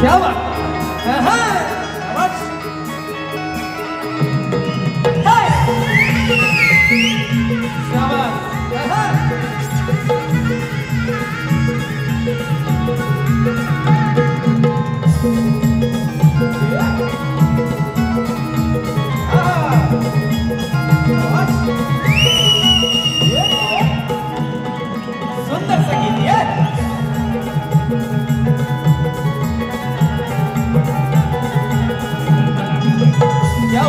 क्या बात सुंदर संगीत है क्या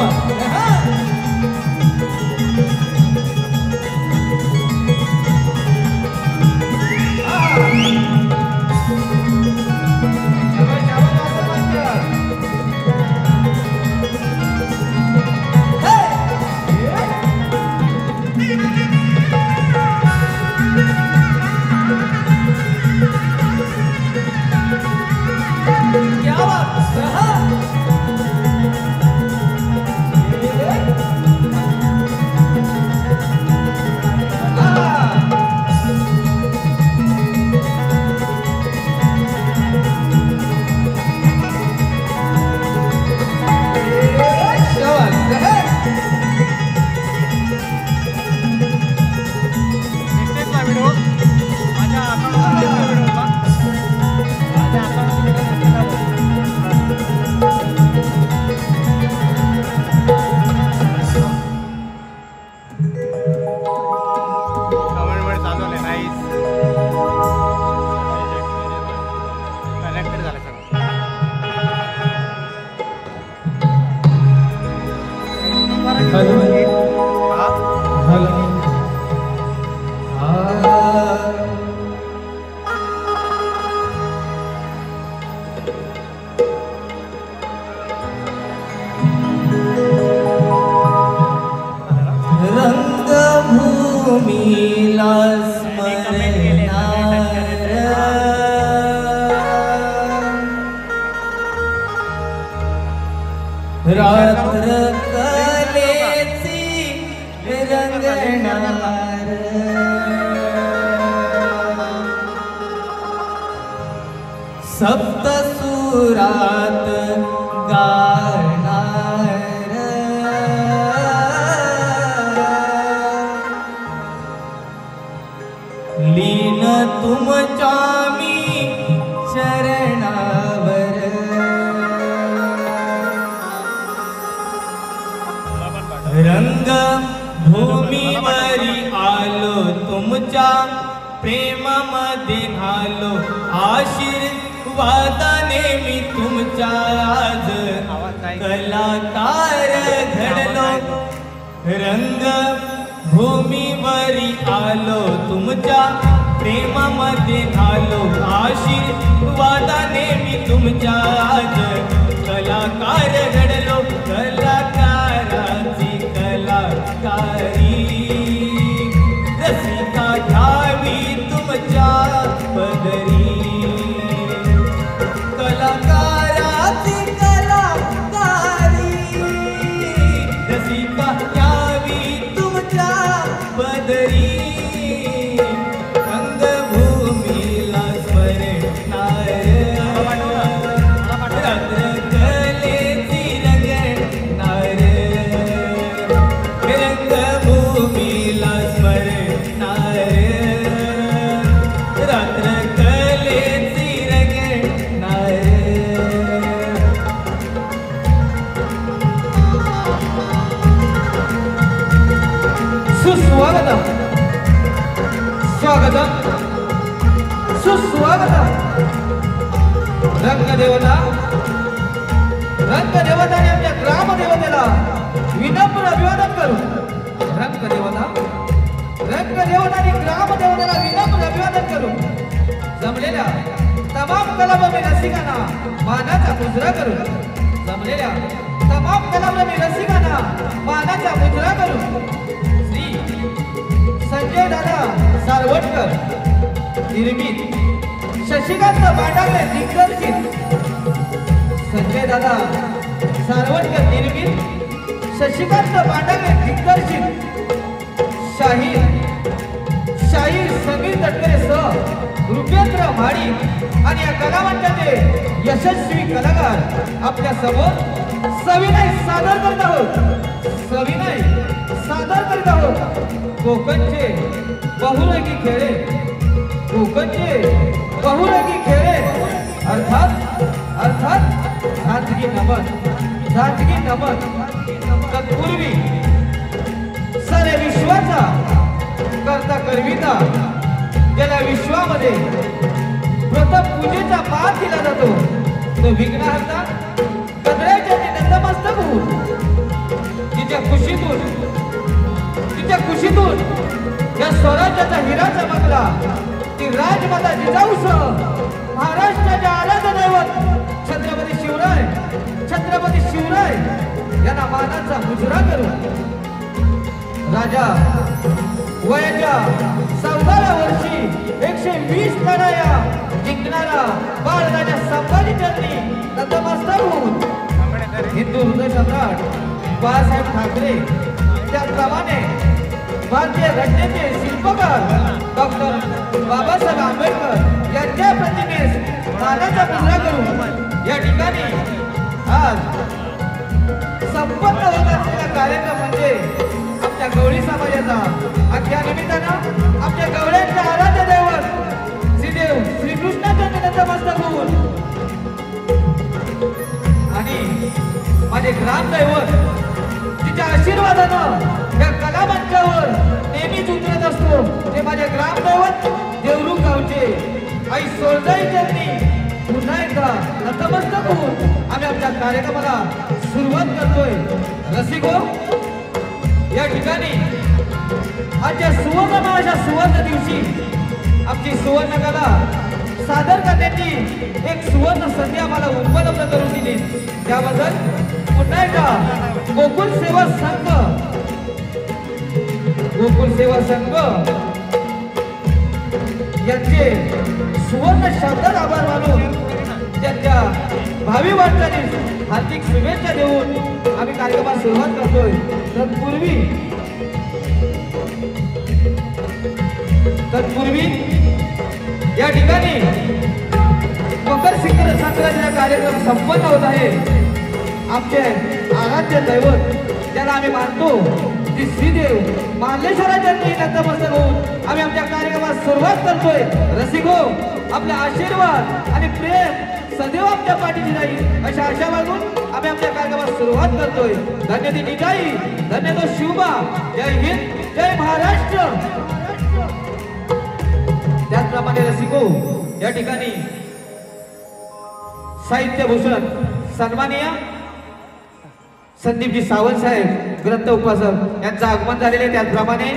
रात्र कलेची रंगणार सप्तसुरात गाणार लीन तुमच्या मी चरणावर रंग भूमीवरी आलो तुमच्या प्रेमामध्ये न्हालो आशीर्वादाने मी तुमच्या आज कलाकार घडलो रंग भूमीवरी आलो तुमच्या प्रेमामध्ये न्हालो आशीर्वादाने मी तुमच्या आज कलाकार घडलो कलाकाराची कलाकारी रसिका घ्यावी तुमच्या पदरी कलाकाराची कलाकारी रसिका घ्यावी तुमच्या पदरी रंगभूमीला स्मरणार सुस्वागतम स्वागतम सुस्वागतम रंगदेवता रंगदेवताने आमच्या ग्रामदेवतेला विनम्र अभिवादन करू रंगदेवताने ग्रामदेवतेला विनम्र अभिवादन करू जमलेल्या तमाम कलाप्रेमी रसिकांना मानाचा मुजरा करू जमलेल्या तमाम कलाप्रेमी रसिकांना मानाचा मुजरा करू संजय दादा सारवटकर निर्मित शशिकांत बाटाले दिग्दर्शित संजय दादा सारवटकर निर्मित शशिकांत बाटाले दिग्दर्शित शाहीर समीर तटकरे सह रुपेंद्र भाडी आणि या कलावंताचे यशस्वी कलाकार आपल्या समोर सविनय सादर करत आहोत. सविनय सादर करत आहोत कोकणचे बहुरंगी खेळे. कोकणचे बहुरंगी खेळे अर्थात झांजगी नमन. झांजगी नमन. तत्पूर्वी सारे विश्वाचा करता करविता ज्याला विश्वामध्ये प्रथम पूजेचा मान दिला जातो तो विघ्नहर्ता कदळ्याच्या नतमस्तक होऊन तिच्या कुशीतून या स्वराज्याचा हिरा चमकला. ती राजमाता जिजाऊसह महाराष्ट्राच्या आराध्य दैवत छत्रपती शिवराय यांना मानाचा मुजरा करून राजा वयाच्या 14व्या वर्षी 120 लढाया जिंकणारा बाळराजा संभाजी चरणी नतमस्तक होऊन हिंदू हृदय सम्राट बाळासाहेब ठाकरे त्याचप्रमाणे भारतीय घटनेचे शिल्पकार डॉक्टर बाबासाहेब आंबेडकर यांच्या प्रतिमेस मानाचा मुजरा करून या ठिकाणी आज संपन्न होत असलेला कार्यक्रम म्हणजे आमच्या गवळी समाजाचा. अख्या निमित्तानं आमच्या गवळ्यांचे आराध्य दैवत श्रीदेव श्रीकृष्णाच्या नतमस्तक होऊन आणि माझे ग्रामदैवत तिच्या आशीर्वादानं या कलामंचावर नेहमीच उतरत असतो ते माझे ग्रामदैवत देवरुख गावचे आई सोळजाई चरणी पुन्हा एकदा नतमस्तक होऊन आम्ही आमच्या कार्यक्रमाला सुरुवात करतोय. रसिको, या ठिकाणी आजच्या सुवर्णमय सुवर्ण दिवशी आमची सुवर्ण कला सादर करण्याची एक सुवर्ण संधी आम्हाला उपलब्ध करून दिली त्याबद्दल पुन्हा एकदा गोकुल सेवा संघ यांचे सुवर्ण शब्दात आभार मानून त्यांच्या भावी वाटचालीस हार्दिक शुभेच्छा देऊन आम्ही कार्यक्रमाला सुरुवात करतोय. तत्पूर्वी या ठिकाणी मकर संक्रांतीचा कार्यक्रम संपन्न होत आहे. आमचे आराध्य दैवत ज्याला आम्ही मानतो ती श्रीदेव मार्लेश्वराच्या नतमस्तक होऊन आम्ही आमच्या कार्यक्रमाला सुरुवात करतोय. रसिको, आपला आशीर्वाद आणि प्रेम सदैव आमच्या पाठीशी राहील अशा आशा बाळगून आम्ही आमच्या कार्यक्रमाला सुरुवात करतोय. धन्य ती निजाई, धन्य तो शिवबा. जय हिंद, जय महाराष्ट्र. त्याचप्रमाणे रसिको, या ठिकाणी साहित्यभूषण सन्माननीय संदीपजी सावंत साहेब ग्रंथ उपासक यांचं आगमन झालेले आहे. त्याचप्रमाणे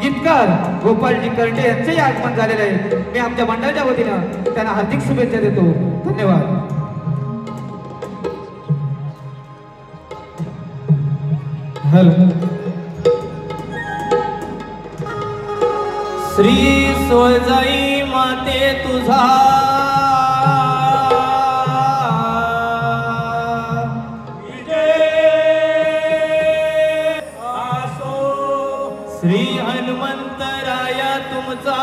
गीतकार गोपालजी कर्टे यांचेही आगमन झालेले आहे. मी आमच्या मंडळाच्या वतीनं त्यांना हार्दिक शुभेच्छा देतो. धन्यवाद. हॅलो. श्री सोळजाई माते तुझा श्री हनुमंतराया तुमचा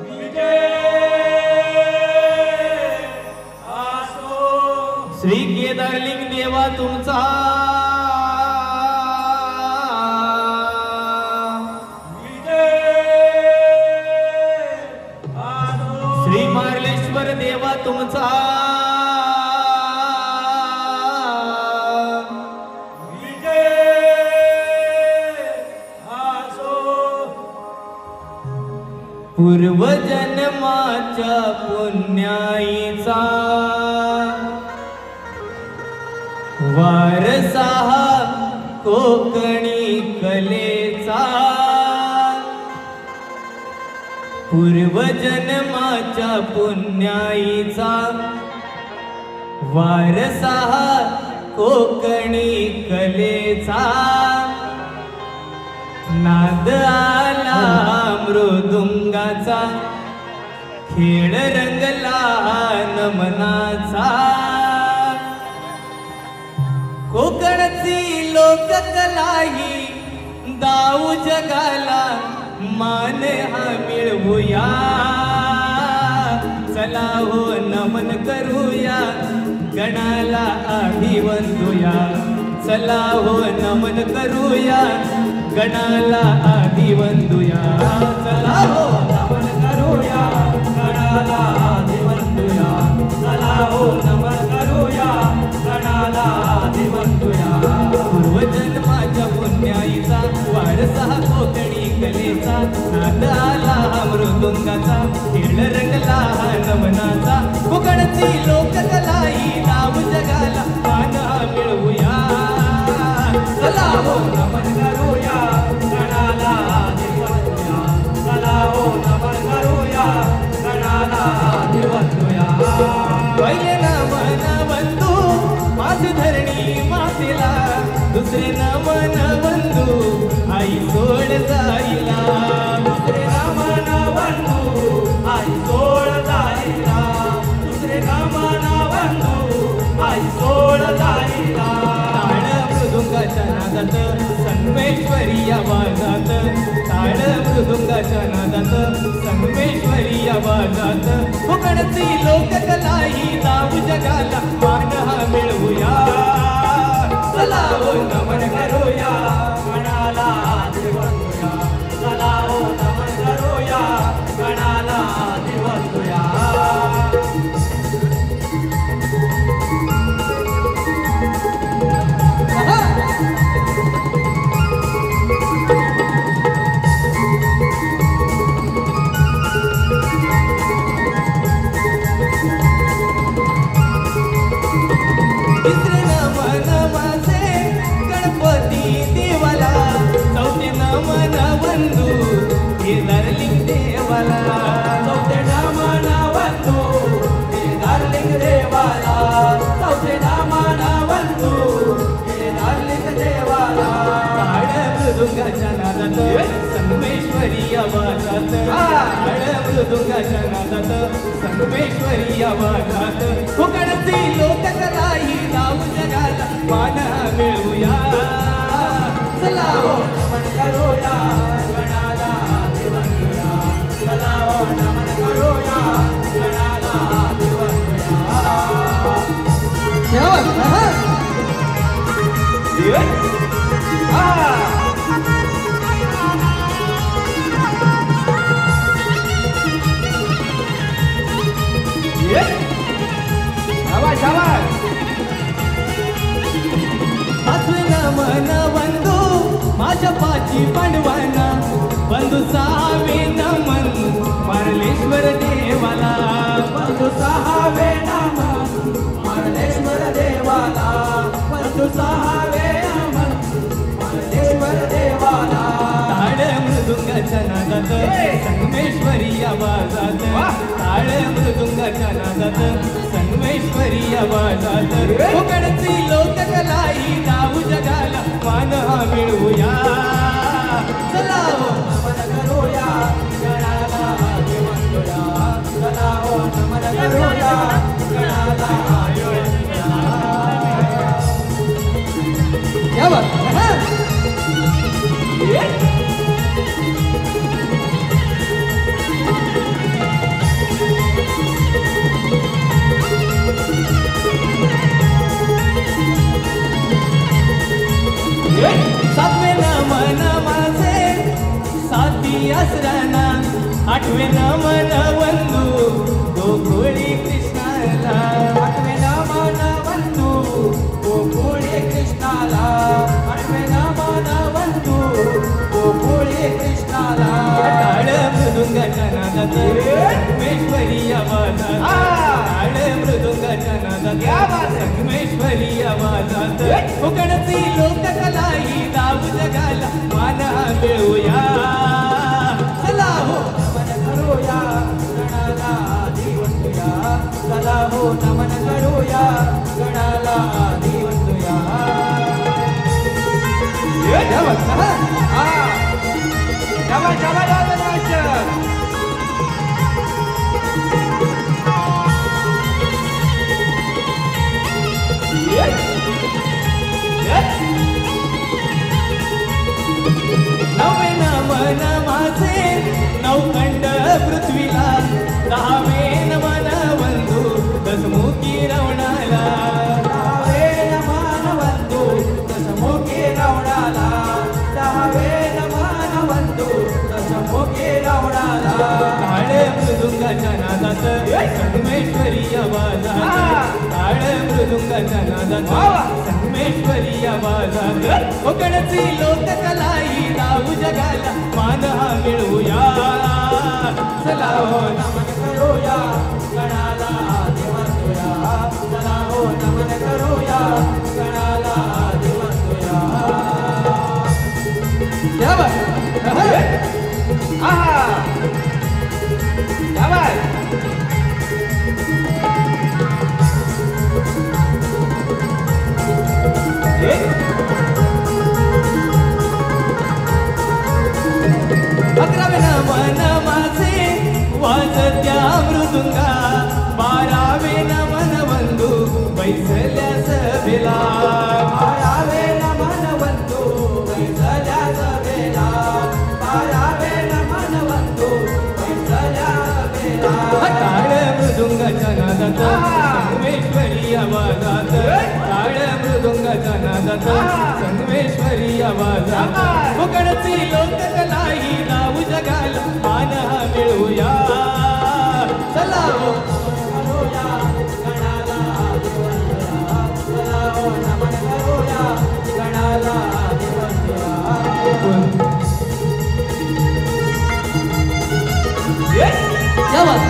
विजय आसो. श्री केदारलिंग देवा तुमचा विजय आसो. श्री मार्लेश्वर देवा तुमचा पूर्वजन्माच्या पुण्याईचा वारसा कोकणी कलेचा. पूर्वजन्माच्या पुण्याईचा वारसा कोकणी कलेचा. नाद आला मृदुंगाचा खेळ रंगला नमनाचा. कोकणची लोककला ही दाऊ जगाला मान हा मिळवूया चला हो नमन करूया गणाला अभिवंदूया चला हो नमन करूया गणाला अभिवंदूया चला हो नमन करूया गणाला अभिवंदूया चला हो नमन करूया गणाला अभिवंदूया पूर्वजन्माच्या पुण्याईचा वारसा कोकणी कलेचा नाद आला मृदुंगाचा खेळ रंगला नमनाचा कोकणची लोककला ही नाव जगाला मान मिळवूया चला हो नमन करूया गणाला अभिवंदूया चला हो नमन करूया गणाला अभिवंदूया पहिले नमन बंधू माझी धरणी मातेला दुसरे नमन बंधू आई सोड जाईला दुसरे नमन बंधू आई सोड जाईला दुसरे नमन बंधू आई सोड जाईला ताळ मृदुंगाच्या नादात संगमेश्वरी आवाजात ताळ मृदुंगाच्या नादात संगमेश्वरी आवाजात कोकणची लोककला ही नाव जगाला मान हा मिळवूया चला हो नमन करूया गणाला अभिवंदूया चला हो नमन करूया गणाला अभिवंदूया तिसरे नमन माझे गणपती देवाला चौथे नमन बंधू केदारलिंग देवाला चौथे नमन बंधू केदारलिंग देवाला चौथे नमन बंधू केदारलिंग देवाला ताळ मृदुंगाच्या नादात संगमेश्वरी आवाजात ताळ मृदुंगाच्या नादात संगमेश्वरी आवाजात कोकणची लोककला ही नाव जगाला मान मिळवूया चला हो नमन करूया गणाला अभिवंदूया चला हो नमन करूया गणाला अभिवंदूया शाबाश शाबाश पाचवे नमन बंधू माझ्या पाची पांडवांना बंधू सहावे नमन मार्लेश्वर देवाला बंधू सहावे नमन मार्लेश्वर देवाला बंधू सहावे नमन मार्लेश्वर देवाला ताळ मृदुंगाच्या नादात संगमेश्वरी आवाजात ताळ मृदुंगाच्या नादात संगमेश्वरी आवाजात कोकणची लोककला ही नाव जगाला मान हा मिळवूया चला हो नमन करूया गणाला अभिवंदूया चला हो नमन करूया गणाला अभिवंदूया क्या बात सातवे नमन माझे साती आसराना आठवे नमन बंधू गोकुळी कृष्णाला आठवे नमन बंधू गोकुळी कृष्णाला आठवे नमन बंधू गोकुळी कृष्णाला ताळ मृदुंगाच्या नादात संगमेश्वरी आवाजात ताळ मृदुंगाच्या नादात संगमेश्वरी आवाजात कोकणची लोककला ही नाव जगाला मान मिळवूया चला हो नमन करूया गणाला अभिवंदूया चला हो नमन करूया गणाला अभिवंदूया नवे नमन माझे पृथ्वीला दहावे नमन वंदू दसमुखी रावणाला दहावे नमन वंदू दशमुखी रावणाला दहावे नमन वंदू दशमुखी रावणाला टाळ मृदुंगाच्या नादात संगमेश्वरी आवाजात टाळ मृदुंगाच्या नादात संगमेश्वरी आवाजात कोकणची लोककलाई लावू जगाला मान हा मिळवूया चला हो नमन करूया गणाला दिवसूया चला हो नमन करूया गणाला दिवसूया क्या बात आहा क्या बात अकरावे नमन माझे वाजत्या मृदुंगा बारावे नमन वंदू बैसल्या सभेला बारावे नमन वंदू बैसल्या सभेला बारावे नमन वंदू बैसल्या सभेला टाळ मृदुंगाच्या नादात संगमेश्वरी आवाजात टाळ मृदुंगाच्या नादात संगमेश्वरी आवाजात कोकणची लोककलाई लावू जगाला मान हा मिळवूया चला हो करूया गणाला दिवसूया चला हो नमन करूया गणाला दिवसूया क्या बात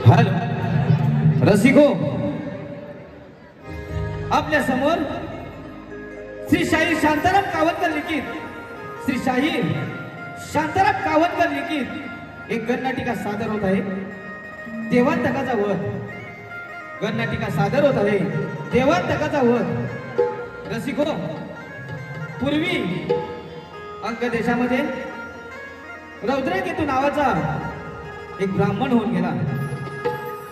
हॅलो रसिको आपल्या समोर श्री शाहीर शांताराम कावतकर लिखित श्री शाहीर शांताराम कावतकर लिखित एक गणनाटिका सादर होत आहे देवांतकाचा वध गणनाटिका सादर होत आहे देवांतकाचा वध रसिको पूर्वी अंक देशामध्ये रौद्रकेतू नावाचा एक ब्राह्मण होऊन गेला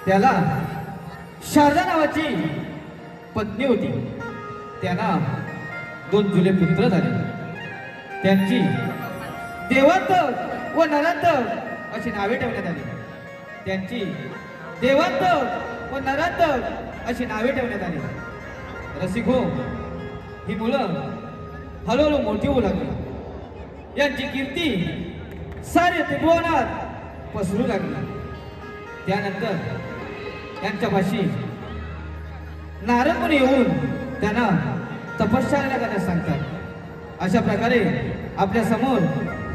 त्याला शारदा नावाची पत्नी होती त्यांना 2 जुले पुत्र झाले त्यांची देवांत व नरांत अशी नावे ठेवण्यात आली त्यांची देवांत व नरांत अशी नावे ठेवण्यात आली रसिको ही मुलं हळूहळू मोठी होऊ लागली यांची कीर्ती सारे त्रिभुवनात पसरू लागली त्यानंतर यांच्यापाशी नारद मुनी येऊन त्यांना तपश्चर्या करण्यास सांगतात अशा प्रकारे आपल्या समोर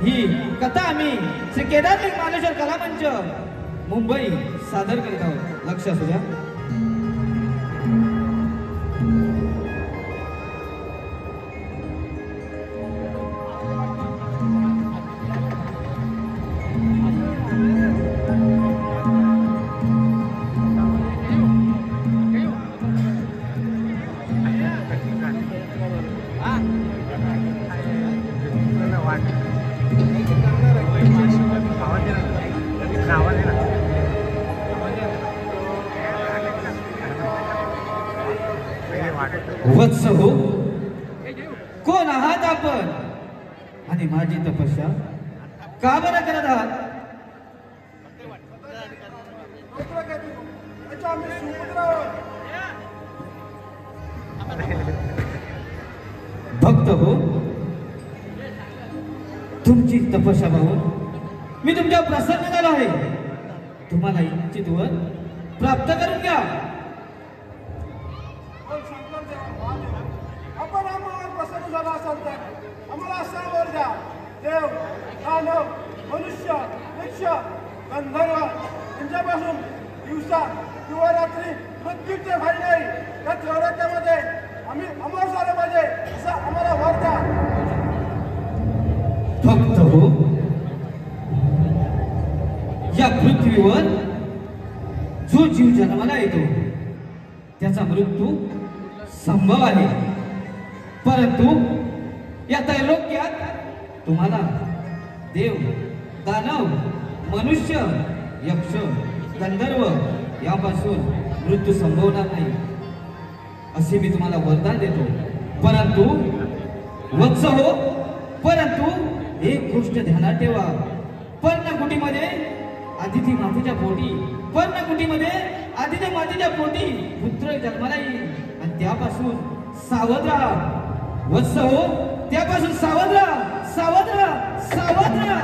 ही कथा आम्ही श्री केदारलिंग मानेश्वर कलामंच मुंबई सादर करीत आहोत लक्ष असू द्या वत्स हो कोण आहात आपण आणि माझी तपस्या का बरं करत आहात भक्त हो तुमची तपस्या पाहून मी तुमच्यावर प्रसन्न झालो आहे तुम्हाला इच्छित वर प्राप्त करून घ्या आपण आम्हाला प्रसन्न झाला असाल तर आम्हाला सावर द्या देव दानव मनुष्य यक्ष गंधर्व यांच्यापासून दिवसा किंवा रात्री मृत्यूचे भय नाही या चौरात्यामध्ये आम्ही अमर झालं पाहिजे फक्त हो या पृथ्वीवर जो जीव जन्माला येतो त्याचा मृत्यू संभव आहे, परंतु या त्रैलोक्यात तुम्हाला देव, दानव, मनुष्य, यक्ष, गंधर्व यापासून मृत्यू संभवणार नाही असे मी तुम्हाला वरदान देतो. परंतु वत्स हो, परंतु एक गोष्ट ध्यानात ठेवा, पर्णकुटीमध्ये आदिती मातेच्या पोटी, पर्णकुटीमध्ये आदिती मातेच्या पोटी पुत्र जन्माला येईल आणि त्यापासून सावध राहा. वत्स हो, त्यापासून सावध राहा, सावध राहा, सावध राहा.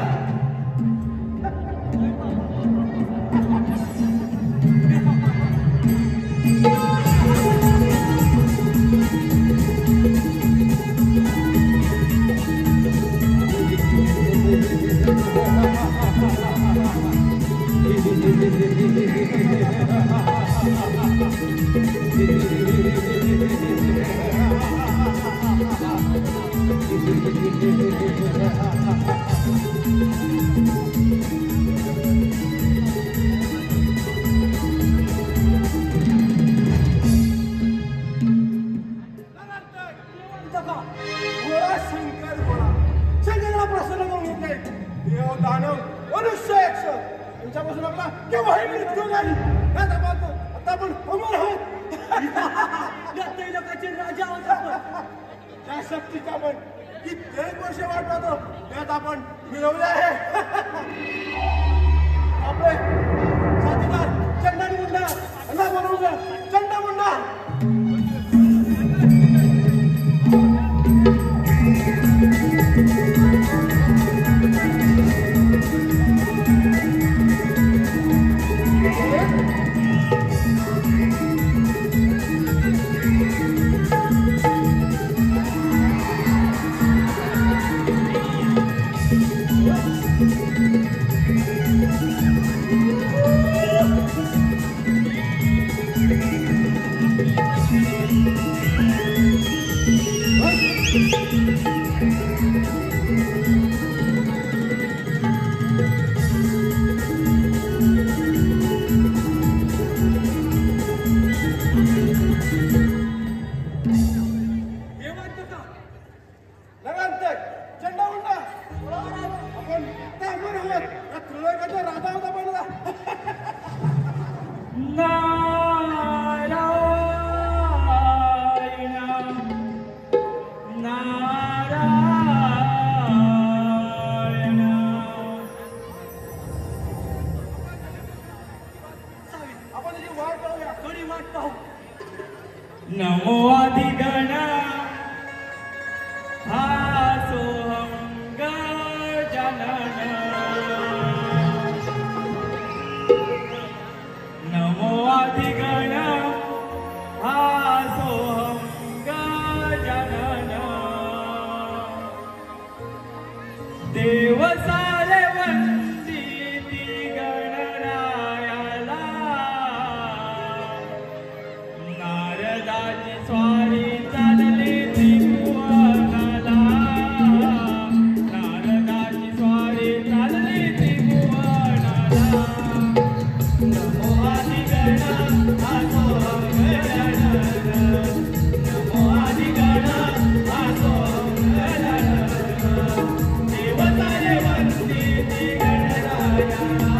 नमो आदिगण सोहम गजानन. नमो आदिगण सोहम गजानन. देव सारे वंदिती गणरायाला. नारदाची स्वारी चालली त्रिभुवनाला. नारदाची स्वारी चालली त्रिभुवनाला. नमो आदिगण सोहम गजानन. नमो आदिगण सोहम गजानन. देव सारे वंदिती गणरायाला.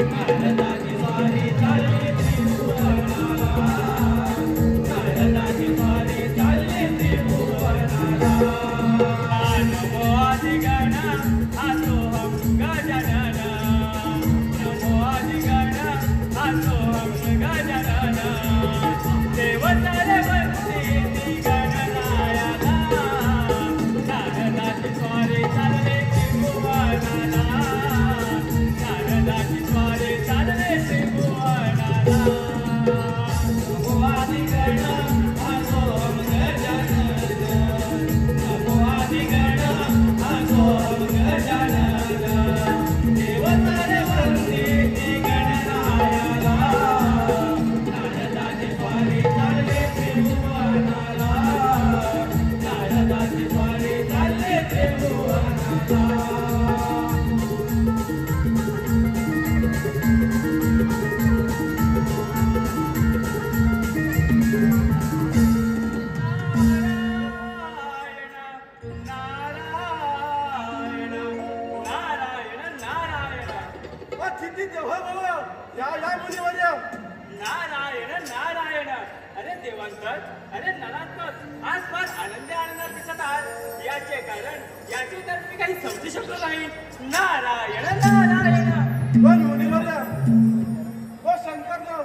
नारदाची स्वारी चालली त्रिभुवनाला. नारदाची स्वारी चालली त्रिभुवनाला. नमो आदिगण सोहम गजानन. नमो आदिगण सोहम गजानन. देव सारे वंदिती गणरायाला. नारदाची स्वारी चालली त्रिभुवनाला. नारदाची स्वारी चालली त्रिभुवनाला. नमो आदिगण सोहम अरे नरात्मक आसपास आनंदी आनंदात दिसत आहात याचे कारण याचे तर मी काही समजू शकलो नाही. नारायण नारायण. पण मुनीवर व शंकरदेव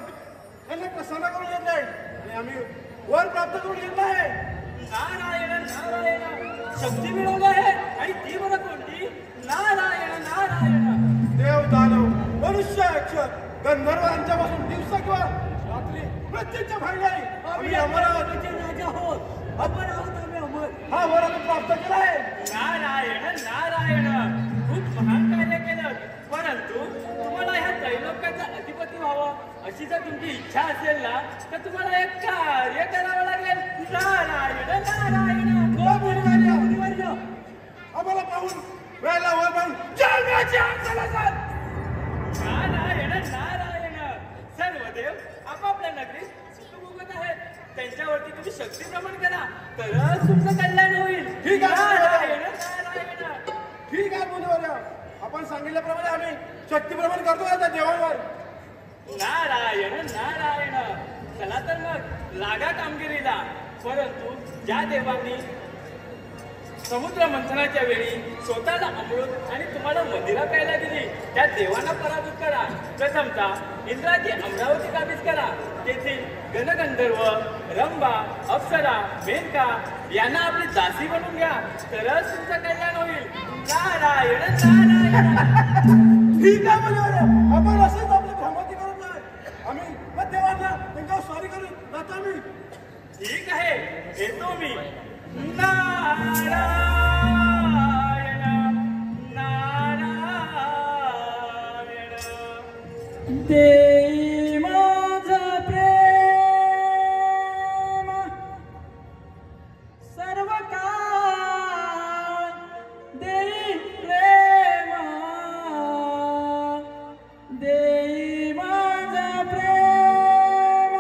यांना प्रसन्न करून घेतले आणि आम्ही वर प्राप्त करून घेतला आहे. नारायण नारायण. शक्ती मिळवली आहे आणि ती बरं कोणती? नारायण नारायण. देव दानव मनुष्य अक्षर गंधर्व यांच्यापासून दिवसा किंवा रात्री प्रत्येकच्या भांडणारी आम्ही अमरावतीचे राजा आहोत. अमर आहोत आम्ही अमर. हा वर आम्ही प्राप्त केला आहे. नारायण नारायण. खूप महान कार्य केलं. परंतु तुम्हाला ह्या त्रैलोक्याचा अधिपती व्हावं अशी जर तुमची इच्छा असेल ना तर तुम्हाला एक कार्य करावं लागेल. नारायण नारायण. आम्हाला पाहून वेळेला वर पाहून जन्माची आमच्याला जात. नारायण नारायण. सर्व देव आपापल्या नगरीत सुखभोगत आहेत. त्यांच्यावरती तुम्ही शक्ती प्रमाण करा तरच तुमचं कल्याण होईल. ठीक आहे. नारायण नारायण. ठीक आहे मुनीवर आपण सांगितल्याप्रमाणे आम्ही शक्तीप्रमाणे करतो त्या देवांवर. नारायण नारायण. चला तर मग लागा कामगिरीला. परंतु ज्या देवांनी समुद्र मंथनाच्या वेळी स्वतःला अमृत आणि तुम्हाला मदिरा प्यायला दिली त्या देवांना पराभूत करा. प्रथमतः इंद्राची अमरावती काबीज करा. तेथील गणगंधर्व रंभा अप्सरा मेनका यांना आपली दासी बनवून घ्या तरच तुमचं कल्याण होईल. नारायण नारायण. ठीक आहे मुनीवर आपण असंच आपली भ्रमती करत नाही. आम्ही मग देवांना त्यांच्यावर स्वारी करून जातो आम्ही. ठीक आहे येतो मी. नारायण नारायण. देई माझं प्रेम सर्व काळ देई प्रेम. देई माझं प्रेम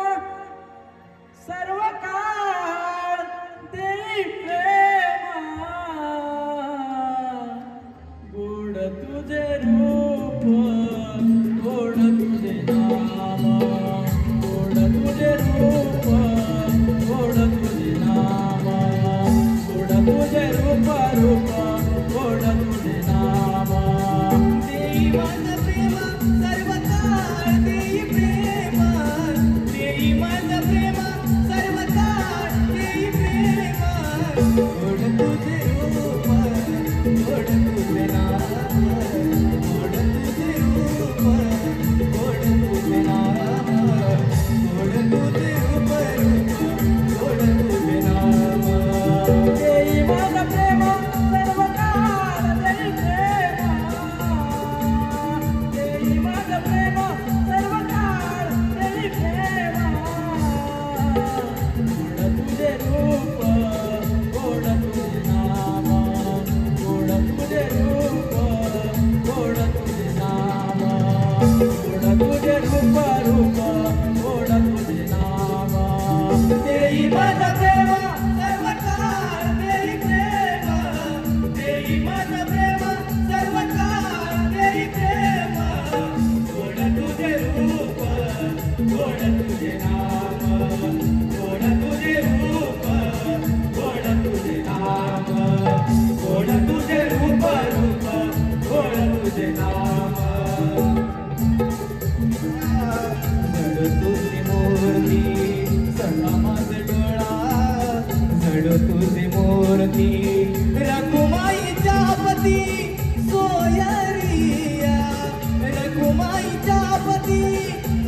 सर्व काळ देई प्रेम. गोड तुझे रूप गोड तुझे नाम. गोड तुझे रूप गोड तुझे नाम. गोड तुझे रूप रूप गोड तुझे नाम. देई माझं प्रेम सर्व काळ देई प्रेम. देई माझं प्रेम सर्व काळ देई प्रेम. गोड तुझे रूप गोड तुझे नाम. गोड तुझे रूप गोड तुझे नाम. गोड तुझे रूप रूप गोड तुझे नाम. देई माझं प्रेम सर्व काळ देई प्रेम. देई माझं प्रेम सर्व काळ देई प्रेम. गोड तुझे रूप गोड तुझे नाम. गोड तुझे रूप गोड तुझे नाम. गोड तुझे रूप रूप गोड तुझे नाम. देई माझं प्रेम सर्व काळ देई प्रेम. देई माझं प्रेम सर्व काळ देई प्रेम. गोड तुझे रूप गोड तुझे नाम. गोड तुझे रूप गोड तुझे नाम. गोड तुझे रूप रूप गोड तुझे नाम. जड तुझी मूर्ती सणा माझ डोळा. जड तुझी मूर्ती रघुमाईच्या पती सोयरिया. रघुमाईच्या पती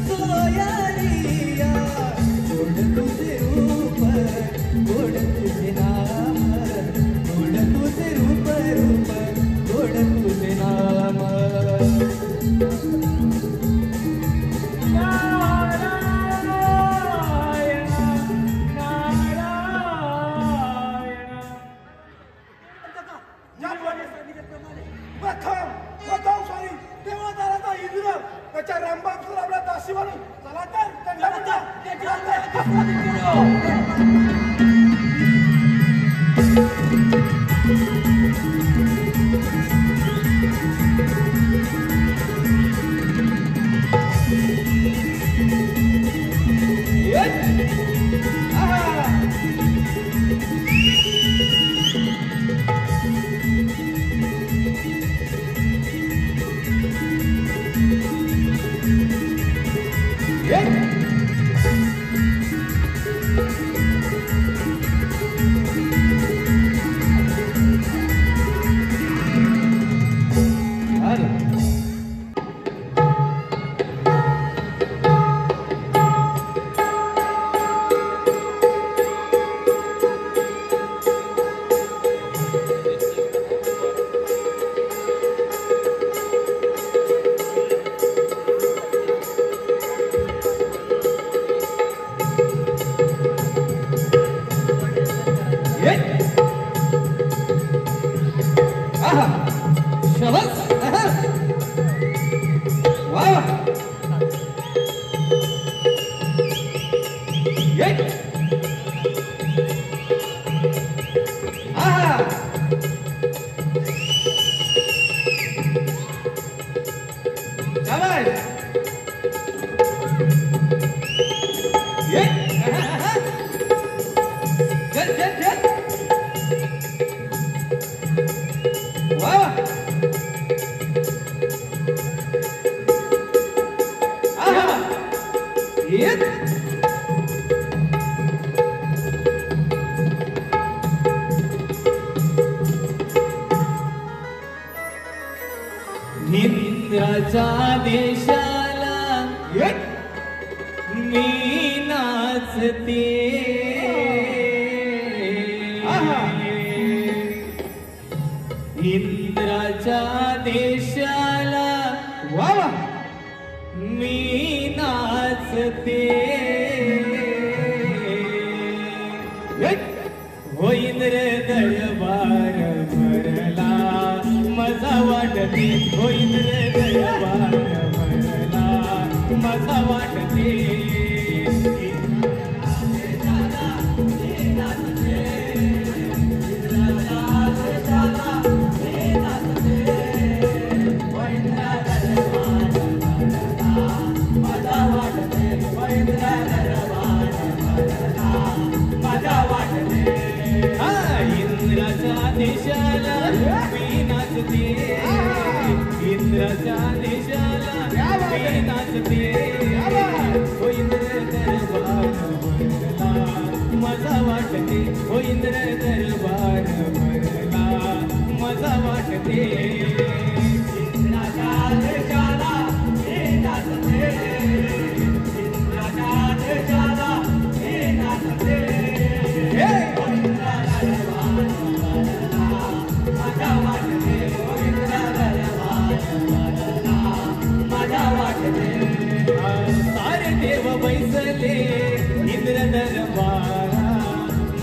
सोयरिया. गोड तुझे रूप गोड तुझे नाम. गोड तुझे रूप रूप गोड तुझे नाम. नारायण नारायण. ज्याप्रमाणे सांगितल्याप्रमाणे प्रथम स्वारी देवदाराचा इंद्र त्याच्या रंभासूर आपल्या दासी म्हणून चला तर त्यांच्या ये आहा शाबास आहा वाह वाह ये आहा शाबास ये आहा चल चल चल वाह आहा ये इंद्राच्या देशाला ये मी नाचते आहा इंद्राच्या देशाला वाह वाह मी नाचते ये हो इंद्र दरबार भरला मजा वाटते हो इंद्र दरबार भरला मजा वाटते हा, इंद्राच्या देशाला मी नाचते इंद्राच्या देशाला मी नाचते हो इंद्र दरबार भरला मजा वाटते हो इंद्र दरबार भरला मजा वाटते इंद्राच्या देशाला मी नाचते इंद्राच्या देशाला मी नाचते सारे देव बैसले इंद्र दरबारा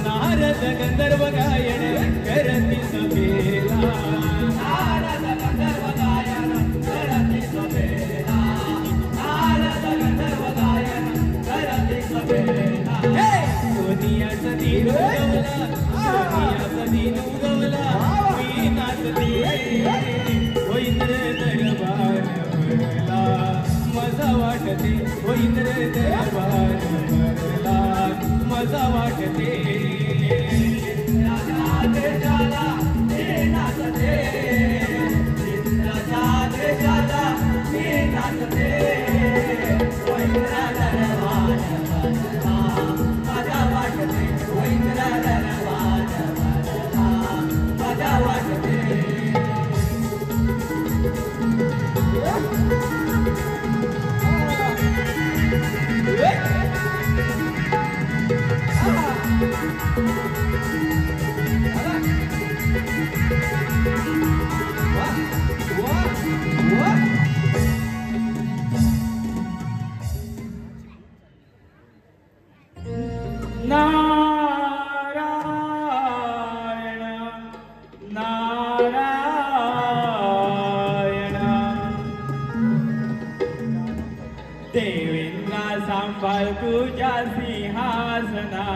नारद गंधर्व गायन करती सभेला नारद गंधर्व गायन करती सभेला नारद गंधर्व गायन करती सभेला सोनियाचा दिन उगवला सोनियाचा दिन उगवला मी नाचते हो इंद्र दरबार भरला मजा वाटते हो इंद्र दरबार भरला मजा वाटते इंद्राच्या देशाला मी नाचते इंद्राच्या देशाला मी नाचते हो इंद्र दरबार भरला मजा वाटते हो इंद्र दरबार भरला मजा वाटते नारायण नारायण देवेंद्रा सांभाळ तुझ्या सिंहासना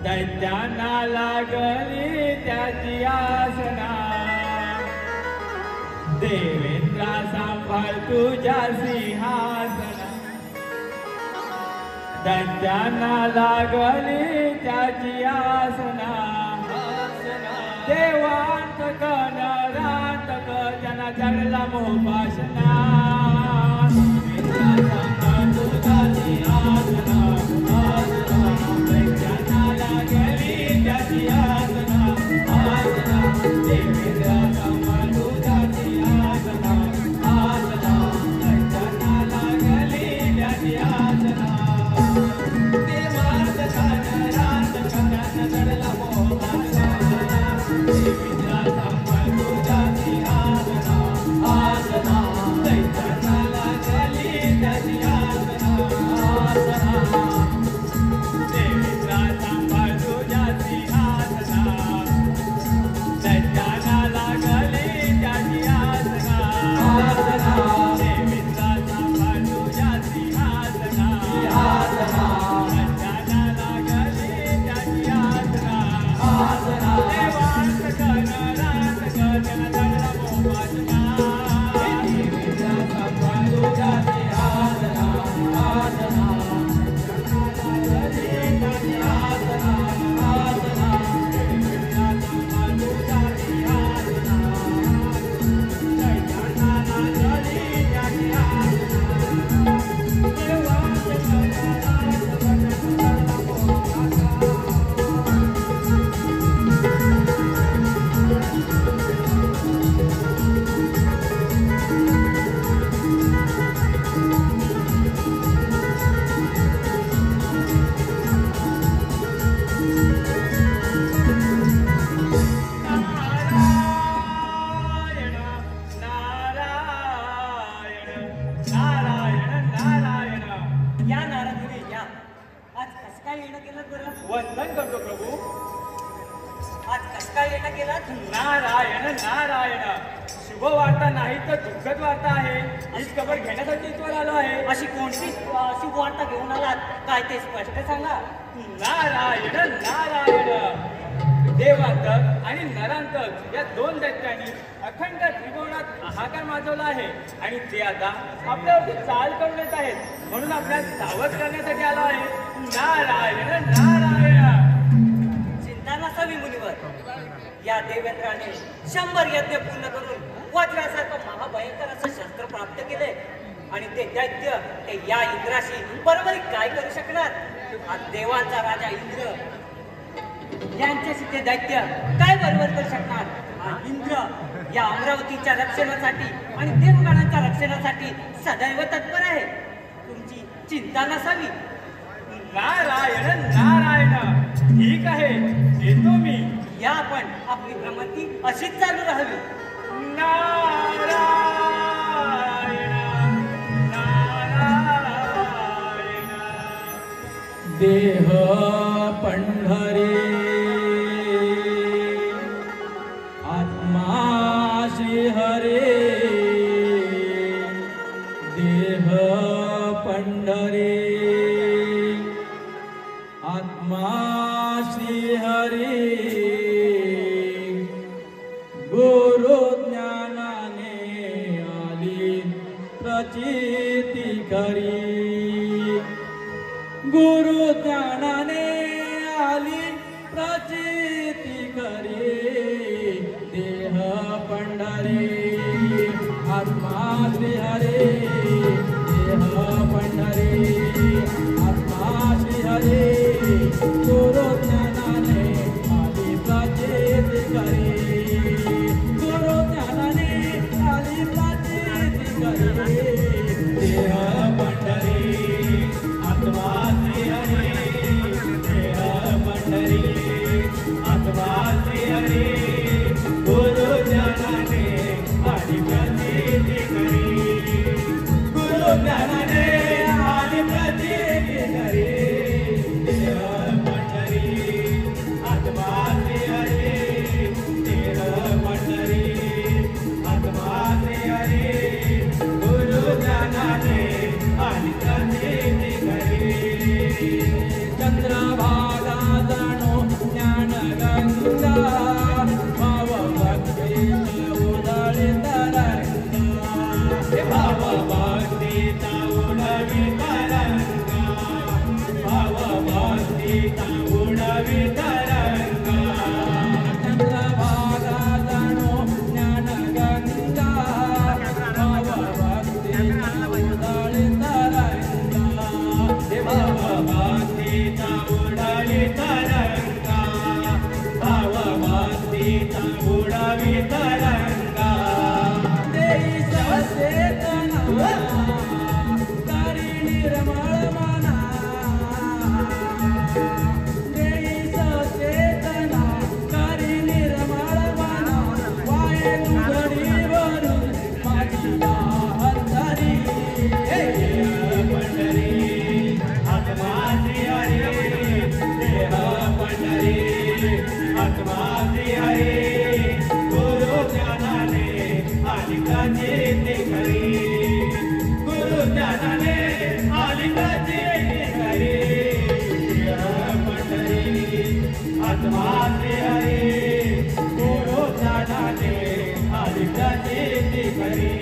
दैत्यांना लागली त्याची आसना देवेंद्रा सांभाळ तुझ्या सिंहासना दैत्यांना लागली त्याची आसना देवांतक नरांतक जना चढला मोहपाशना तुझाची आसना दैत्यांना लागली त्याची आसना आसना देवेंद्रा सांभाळ तुझाची आसना आसना दैत्यांना लागली त्याची आसना आसना वंदन करतो प्रभू. आज कसं काय येणं गेला? नारायण नारायण. शुभ वार्ता नाही तर दुःखद वार्ता आहे. हीच खबर घेण्यासाठी इथवर आलो आहे. अशी कोणती शुभ वार्ता घेऊन आलात काय ते स्पष्ट सांगा. नारायण नारायण. देवांतक आणि नरांतक या दोन दैत्यांनी अखंड त्रिभुवनात हाहाकार माजवला आहे आणि ते आता आपल्यावरती चाल करून येत आहेत. म्हणून आपल्याला सावध करण्यासाठी आलो आहे. नारायण नारायण. चिंता नसावी मुनीवर. या देवेंद्राने 100 यज्ञ पूर्ण करून वज्रासारखं महाभयंकर असं शस्त्र प्राप्त केले आणि ते दैत्य ते या इंद्राशी बरोबर काय करू शकणार? हा देवांचा राजा इंद्र यांच्याशी ते दैत्य काय बरोबर करू शकणार? हा इंद्र या अमरावतीच्या रक्षणासाठी आणि देवगणांच्या रक्षणासाठी सदैव तत्पर आहे. तुमची चिंता नसावी. नारायण नारायण. ठीक आहे, येतो मी. या आपण आपली भ्रमंती अशीच चालू राहावी. नारायण नारायण. देह पंढरी आत्मा श्रीहरे. देह पंढरी आत्मा श्रीहरे. गुरु ज्ञानाने आली प्रचिती खरी. गुरु ज्ञानाने आली प्रचिती खरी. देह पंढरी आत्मा श्रीहरे. देह पंढरी आत्मा श्रीहरे. गुरु ज्ञानाने आली प्रचिती खरी. गुरु ज्ञानाने आली प्रचिती खरी. देह पंढरी आत्मा श्रीहरे. देह पंढरी आत्मा श्रीहरे. गुरु ज्ञानाने आली प्रचिती खरी. गुरु ज्ञानाने आली प्रचिती खरी. देह पंढरी आत्मा श्रीहरे. देह पंढरी आत्मा श्रीहरे. गुरु ज्ञानाने आली प्रचिती खरी. चंद्रभागा जाणो ज्ञानगंगा. भाव भक्तीचा उधळी तरंगा. भाव भक्तीचा उडवी तरंगा. भाव भक्तीचा उडवी तरंगा. चंद्रभागा जाणो ज्ञानगंगा. भाव भक्तीचा उधळी तरंगा. भाव भक्तीचा उडवी तरंगा. भाव भक्तीचा उडवी तरंगा. देई सचेतना करी निर्मळ मना. देई सचेतना करी निर्मळ मना. वाये उघडी भरून माझी हरतरी. पंढरी आत्मा श्रीहरे. देह पंढरी आत्मा श्रीहरे. गुरु ज्ञानाने आली प्रचिती खरी. गुरु ज्ञानाने आली प्रचिती खरी. देह पंढरी आत्मा श्रीहरे. गुरु ज्ञानाने आली प्रचिती खरी.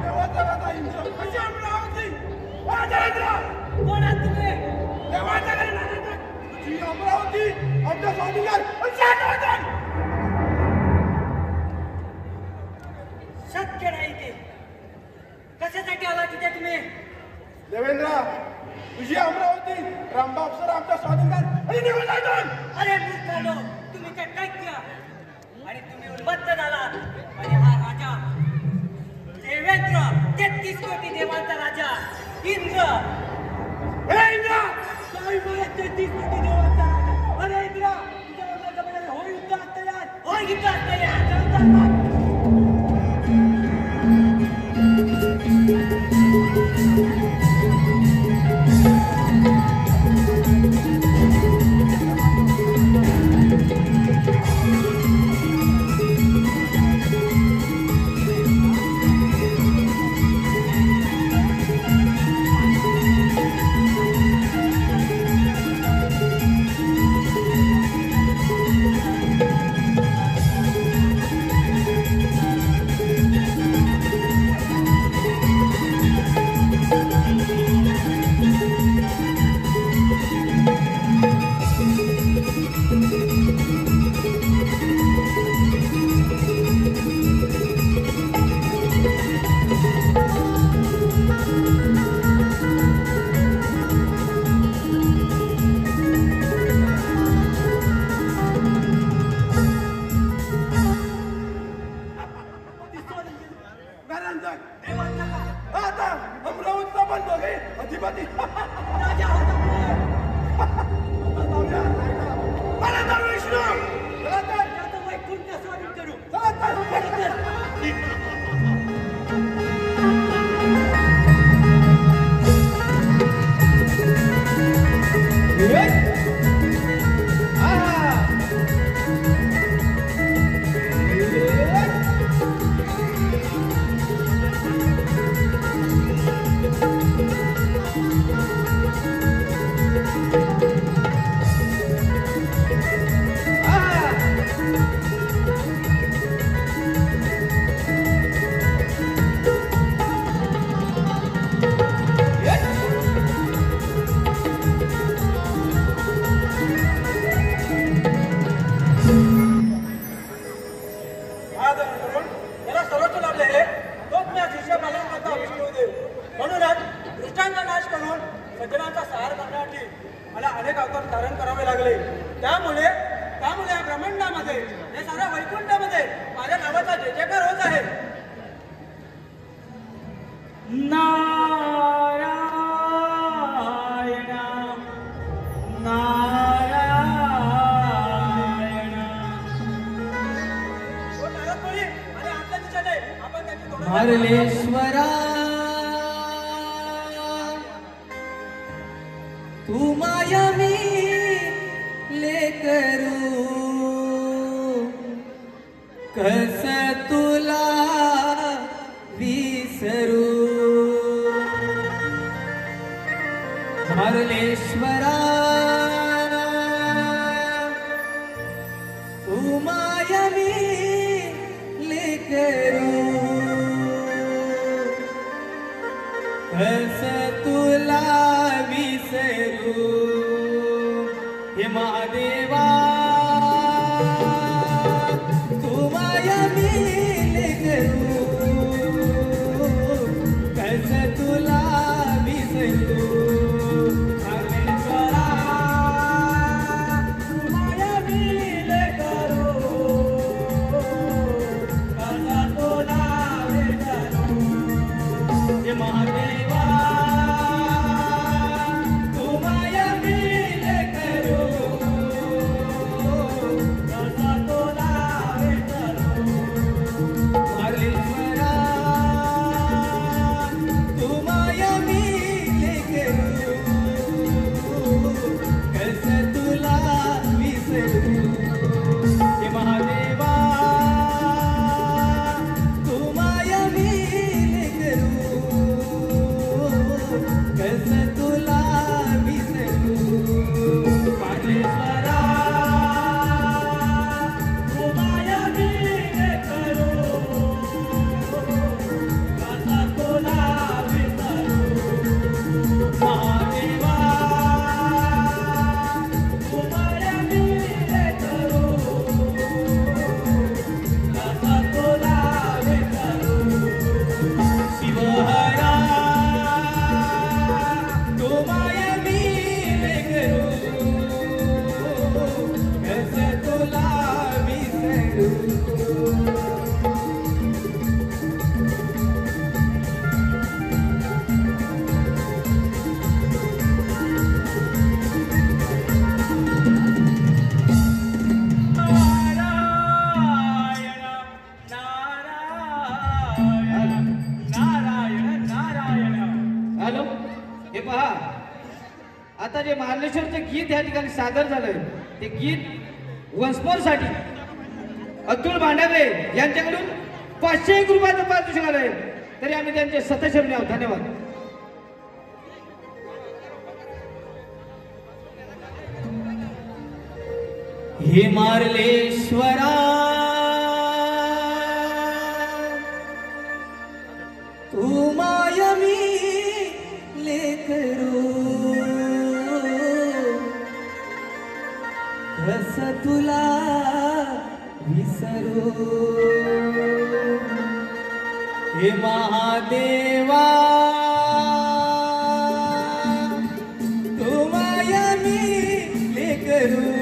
देवाचा राजा इंद्र कशी अमरावती. राजा इंद्र कोण आहात तुम्ही? देवाच्या घरी नारायण तुझी अमरावती आमच्या स्वाधीन शक्य नाही ते. कशासाठी आला तिथे तुम्ही? देवेंद्र तुझी अमरावती रामबाब सर आमच्या स्वाधीन आणि निघून जायचं. अरे मूर्खानो, तुम्ही काय काय केलं? आणि तुम्ही उन्मत्त झाला. आणि हा राजा देवेंद्र 33 कोटी देवांचा राजा इंद्र. हे इंद्र काय बोलत 33 कोटी देवांचा राजा? अरे इंद्र, तुझ्या वडिलांच्या बरोबर हो युद्ध असतंय. हो युद्ध असतंय. आता अमरावतीचा पण दोघे अधिपती राजा होता कोण? मला तर विष्णू चला तर आता वैकुंठ स्वाधीन करू. चला तर याला सर्वोच्च लाभले आहे तोच मी शिष्य बालकांचा विष्णुदेव. म्हणूनच दृष्टांचा नाश करून सज्जनांचा सहार करण्यासाठी मला अनेक अवतार धारण करावे लागले. त्यामुळे या ब्रह्मांडामध्ये या साऱ्या वैकुंठामध्ये माझ्या नावाचा जय जयकार होत आहे. नारायण नारायण. आणि आपल्या दिशेने आपण त्याची थोडं हरलेश्वरा तू माया मी लेकरू कस तुला विसरू. हरलेश्वरा तू माया मी लेकरू कस तुला विसरू. हे महादेवा तू माया मी लेकरू कस तुला विसरू. हरलेश्वरा तू माया मी लेकरू कस तुला विसरू. हे महादेवा तू माया मी लेकरू आता जे मार्लेश्वरचं गीत या ठिकाणी सादर झालंय ते गीत वन्समोरसाठी अतुल भांडारे यांच्याकडून 501 रुपयाचं पारितोषिक आलंय. तरी आम्ही त्यांचे सतशरणी आहोत. धन्यवाद. हे मार्लेश्वरा तू मायमी लेकरू कस तुला विसरू हे महादेवा तू मायमी लेकरू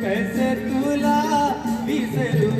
कस तुला विसरू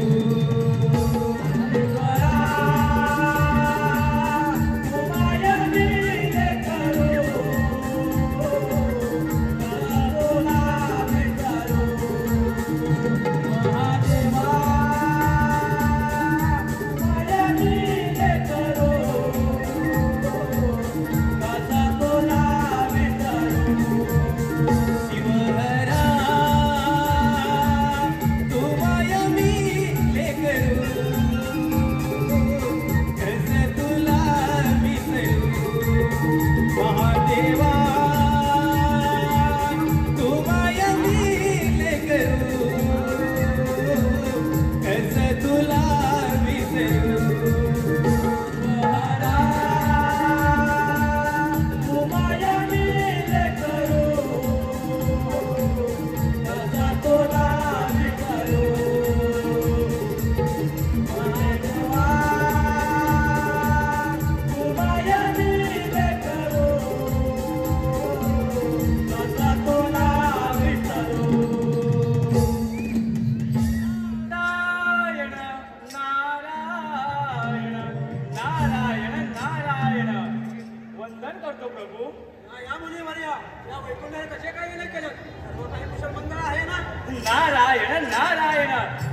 नारायण नारायण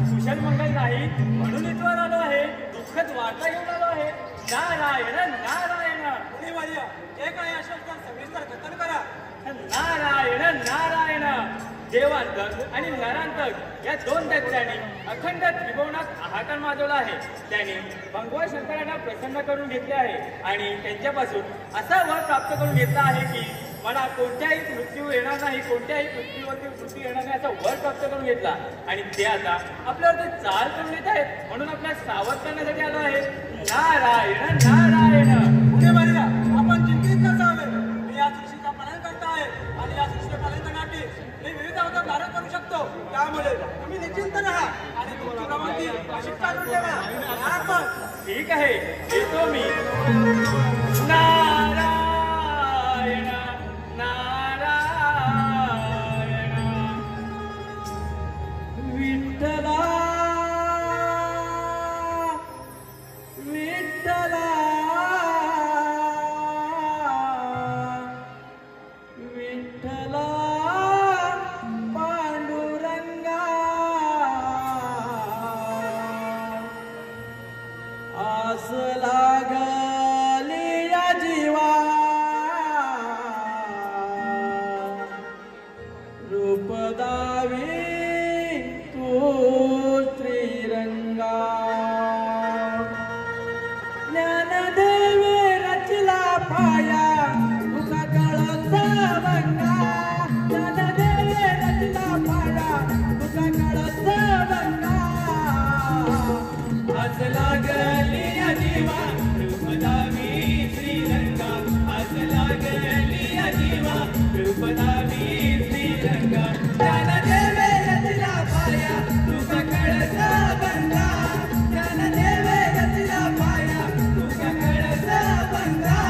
कुशल मंगल नाही म्हणून इथवर आलो आहे. दुःखद वार्ता घेऊन आलो आहे. नारायण नारायण जे काही असेल तर सविस्तर कथन करा. नारायण नारायण देवांतक आणि नरांतक या दोन दैत्यांनी अखंड त्रिभुवनात हाहाकार माजवला आहे. त्यांनी भगवान शंकरांना प्रसन्न करून घेतले आहे आणि त्यांच्यापासून असा वर प्राप्त करून घेतला आहे की मला कोणत्याही मृत्यू येणार नाही, कोणत्याही पृथ्वीवरती मृत्यू येणार नाही असा वर प्राप्त करून घेतला. आणि ते आता आपल्यावरती चाल करून येत आहेत म्हणून आपल्याला सावध करण्यासाठी आलो आहे. नारायण नारायण. पुढे मारिया आपण चिंतित नसावे. मी या सृष्टीचा पालन करता आहे आणि या सृष्टी पालन करण्यासाठी मी विविध अवतार धारण करू शकतो. त्यामुळे तुम्ही निश्चिंत राहा आणि तुमची प्रवृत्ती अशीच चालून ठेवा. ठीक आहे, येतो मी. नारायण नारायण. विठ्ठला विठ्ठला विठ्ठला पांडुरंगा आस लागली या जीवा रूप दावी श्रीरंगा ज्ञानदेवे रचला पाया तुका कळसा बंगा. ज्ञानदेवे रचला पाया तुका कळसा बंगा. आज लागली या जीवा रूपदावी श्रीरंगा. आज लागली या जीवा रूपदावी श्रीरंगा. ज्ञानदेवे रचला पाया तुका कळसा बंगा. ज्ञानदेवे रचला पाया तुका कळसा बंगा.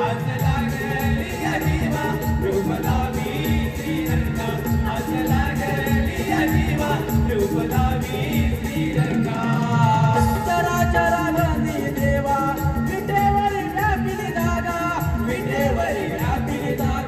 आज लागली या जीवा रूपदावी श्रीरंगा. आज लागली या जीवा रूपदावी श्रीरंगा. चराचरा बंदी देवा विटेवर व्यापिली जागा. विटेवर व्यापिली जागा.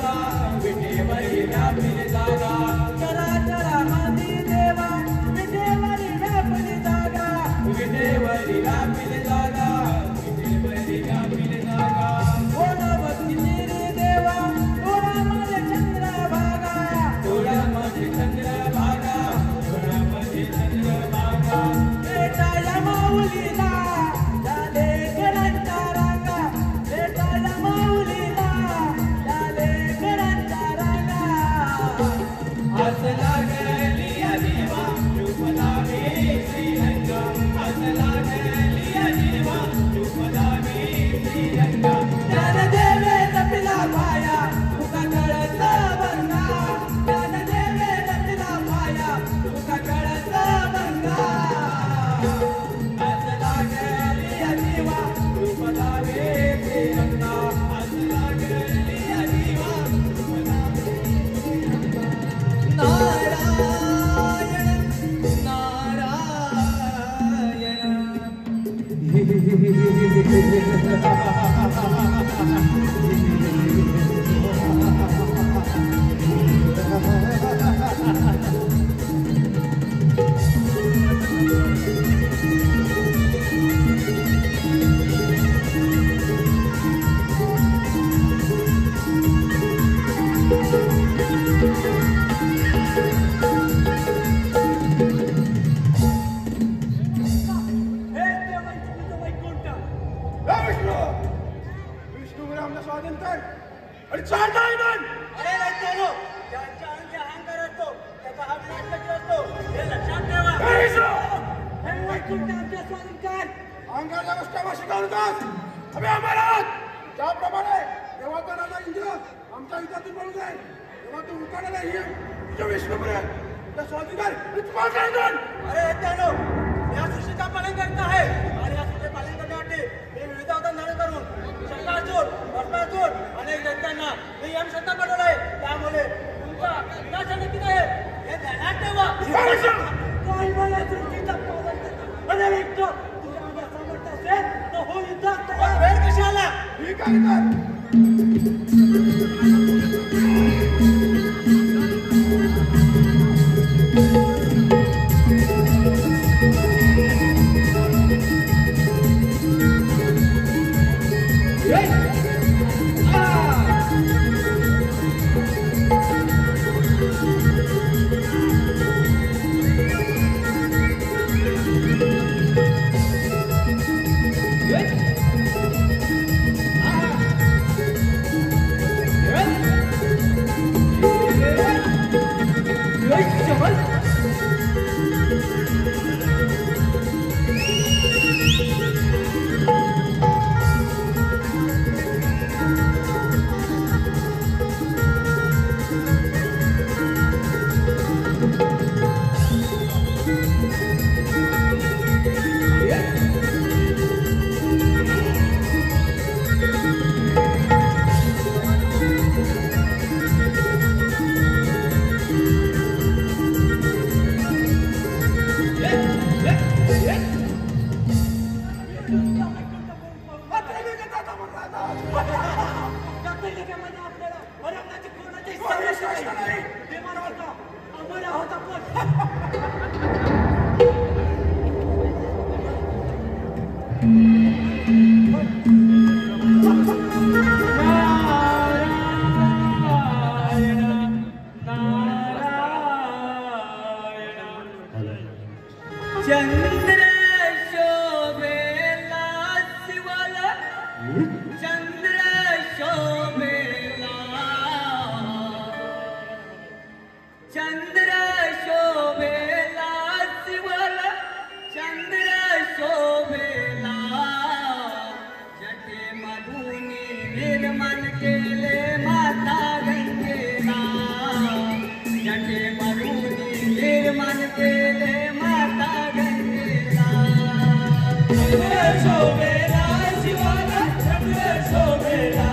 सगळे आमच्या स्वाधीन कर आणि चाल नाही म्हण. अरे रत्नानो, ज्यांच्या अंगी अहंकार असतो त्याचा हा विनाशक असतो हे लक्षात ठेवा. आमच्या स्वाधीन कर. अंगाच्या गोष्टी शिकवतात आम्ही आम्हाला आहोत. ज्याप्रमाणे देवाचा राजा इंद्र आमच्या हितातून बनून जाईल तेव्हा तू उकाडायला ये तुझ्या विष्णुपर्यंत त्या स्वाधिकार अरे रत्नानो, या सृष्टीचा पालन करत आहे आणि या सृष्टीचे पालन करण्यासाठी मी विविध अवतार धारण करून शंकासूर, भस्मासूर अनेक दैत्यांना मी यमसत्ता पाठवलाय. त्यामुळे तुमचा विनाश नक्की आहे हे ध्यानात ठेवा. काय मला सृष्टीचा पालन करता अरे व्यक्तो तुझ्या अंगात सामर्थ्य असेल तर हो युद्धात तयार. वेळ कशाला? ही काय कर चंद्र शोभेला शिवाला चंद्र शोभेला चंद्र शोभेला शिवाला चंद्र शोभेला जटे मधुनी निर्मल केले माता गंगेला जटे मधुनी निर्मल केले माता गंगेला चंद्र शोभेला शिवाला चंद्र शोभेला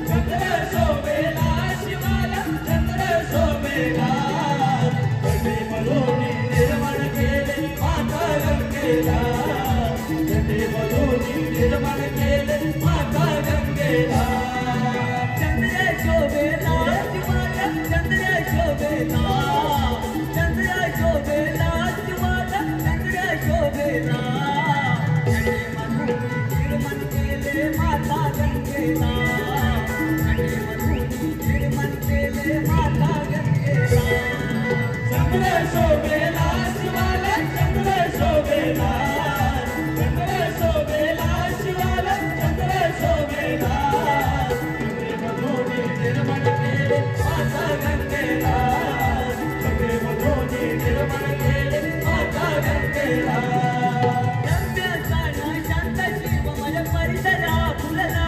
चंद्र शोभेला शिवाला चंद्र शोभेला जटे मधुनी निर्मल केले माता गंगेला जटे मधुनी निर्मल केले माता गंगेला चंद्र शोभेला शिवाला चंद्र शोभेला चंद्र शोभेला शिवाला चंद्र शोभेला जटे मधुनी निर्मल केले माता गंगेला जटे मधुनी निर्मल केले माता गंगेला चंद्र शोभेला शिवाला चंद्र शोभेला चंद्र शोभेला शिवाला चंद्र शोभेला जटे मधुनी निर्मल केले माता गंगेला जटे मधुनी निर्मल केले माता गंगेला रम्य साना शांत शिवमय परिसरा फुलला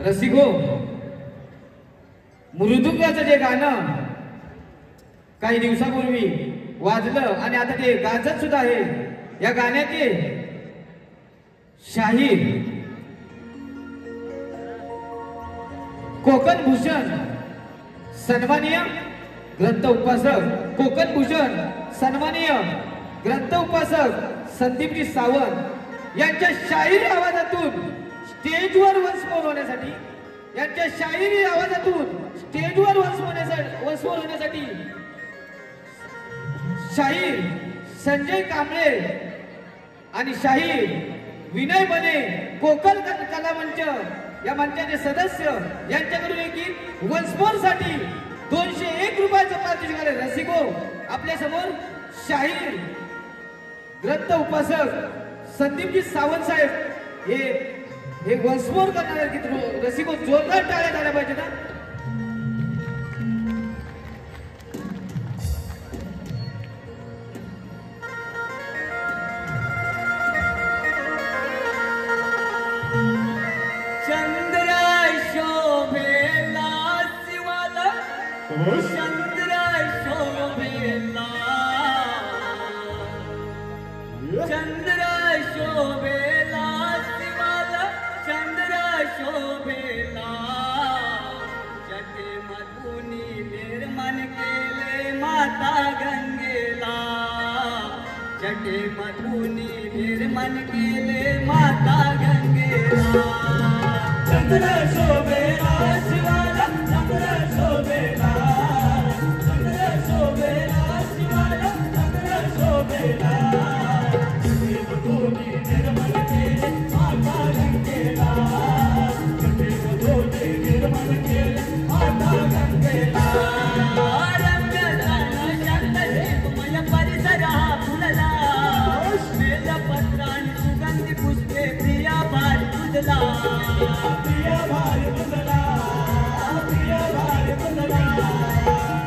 रसिको, मृदुंगाचं जे गाणं काही दिवसापूर्वी वाजलं आणि आता ते गाजत सुद्धा आहे, या गाण्याचे शाहीर कोकण भूषण सन्माननीय ग्रंथ उपासक, कोकण भूषण सन्माननीय ग्रंथ उपासक संदीपजी सावंत यांच्या शाहिरी आवाजातून स्टेजवर वंशमोर होण्यासाठी, यांच्या शाहिरी आवाजातून स्टेजवर वंशमोर होण्यासाठी शाहीर संजय कांबळे आणि शाहीर विनय बने कोकण कला मंच या मंचाचे सदस्य यांच्याकडून एक वंशमोर साठी 201 रुपयाचं पारितोषिक आले. रसिको, आपल्या समोर शाहीर ग्रंथ उपासक संदीपजी सावंत साहेब हे वंशमोर करणार आहेत की रसिको, जोरदार टाळ्या झाल्या पाहिजे ना. चंद्र शोभेला, चंद्र शोभेला शिवाला, चंद्र शोभेला. जटे मधुनी निर्माण केले माता गंगेला, जटे मधुनी निर्माण केले माता गंगेला. चंद्र शोभेला शिवाला, चंद्र शोभेला, चंद्र शोभेला शिवाला, चंद्र शोभेला. जटे मधुनी निर्माण केले माता गंगेला, जटे मधुनी निर्माण केले माता गंगेला. रंगदान शांततेमय परिसर हा फुलला, बेलपत्रांनी सुगंधी पुष्पे प्रिया भारी तुझला, प्रिया भारी तुझला, प्रिया भारी तुझला.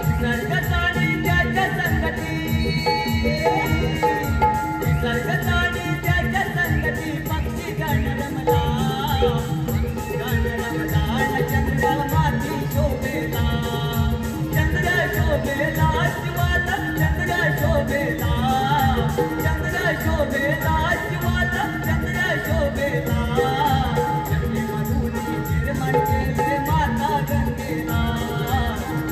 निसर्गताणी त्याच्या संगती, निसर्गताणी त्याच्या संगती पक्षी गण रमला, पक्षी गण रमला. चंद्र माती शोभेला, चंद्र शोभेला शिवाला, चंद्र शोभेला, चंद्र शोभेला शिवाला, चंद्र शोभेला. जटे मधुनी निर्माण केले माता गंगेला,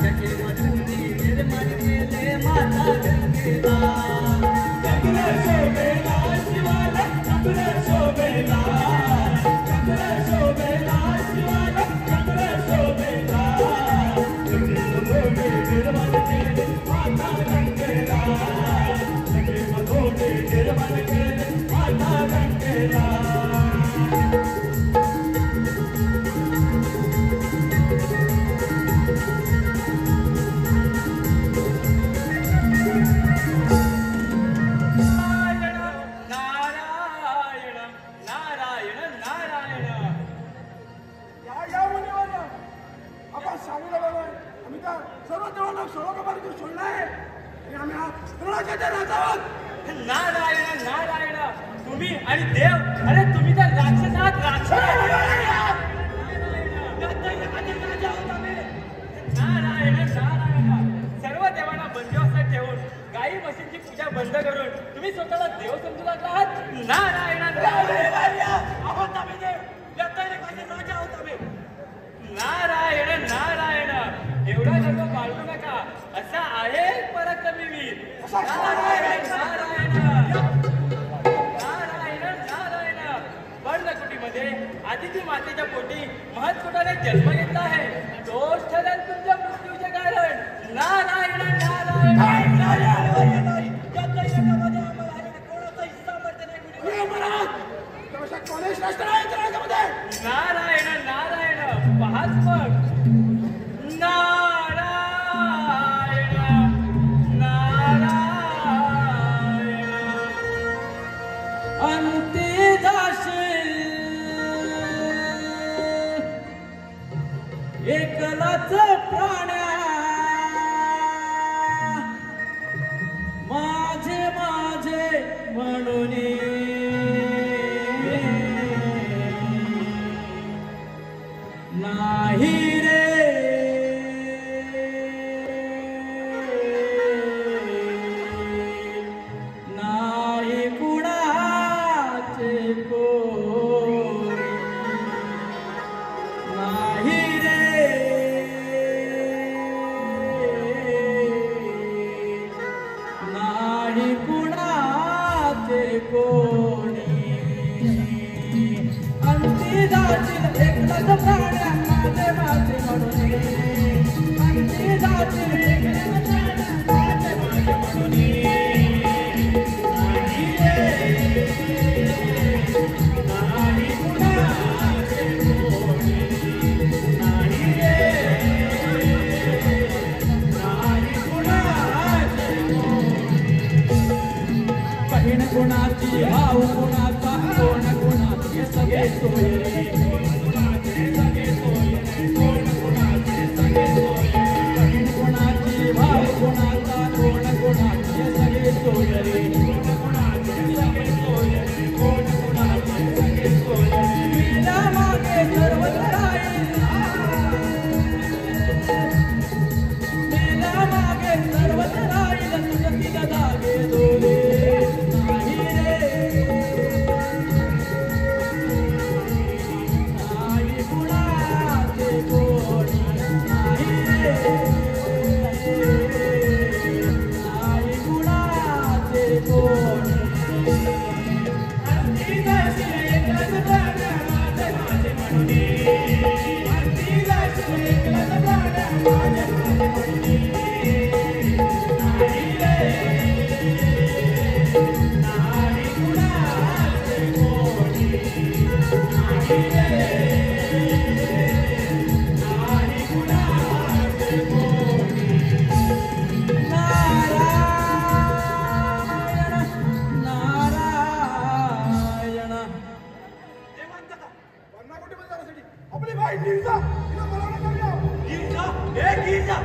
जटे मधुनी निर्माण केले माता गंगेला. चंद्र शोभेला शिवाला, चंद्र शोभेला, चंद्र शोभेला शिवाला, चंद्र शोभेला. जटे मधुनी निर्माण केले माता गंगेला, जटे मधुनी निर्माण केले माता गंगेला. नारायण नारायण, तुम्ही आणि देव, अरे तुम्ही तर राक्षस आहात, राक्षस. नारायण नारायण, सर्व देवांना बंदिवासात ठेवून गाई म्हशींची पूजा बंद करून तुम्ही स्वतःला देव समजू लागला आहात. नारायण नारायण नारायण, एवढा गर्व बाळगू नका, असा आहे पराक्रमी वीर. नारायण नारायण नारायण नारायण, पर्णकुटीमध्ये आदिती मातेच्या पोटी महत्कुटाने जन्म घेतला आहे, तोच ठरेल तुमच्या मृत्यूचे कारण. नारायण नारायण नारायण. नारायण नारायण, पाहाच मग. नारायण नारायण, अंते जाशील एकलाच प्राण्या, माझे माझे म्हणून. कोणी अंती जातील एकलच प्राण्या माझे माझे म्हणून अंती जातील एकलच प्राण्या माझे माझे म्हणून नाही रे नाही कुणाचे कोणी नाही रे नाही कुणाचे बहीण कुणाची भाऊ कुणाचा कोण कुणाचे सगळे सोयरे बहीण कुणाची भाऊ कुणाचा कोण कुणाचे सगळे सोयरे मेला मागे सर्वच राहील मेला मागे सर्वच राहील तुझं जागे दोरे आपली बाई गिरजा तिला बोलावलं करूया गिरजा हे गिरजा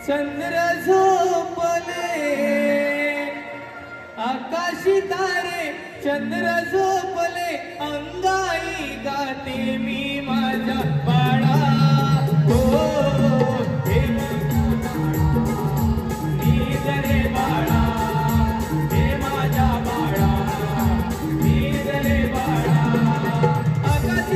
चंद्र झोपले आकाशी तारे चंद्र झोपले अंगाई गाते मी माझ्या बाळा हो हे नीज रे बाळा हे माझ्या बाळा नीज रे बाळा आकाश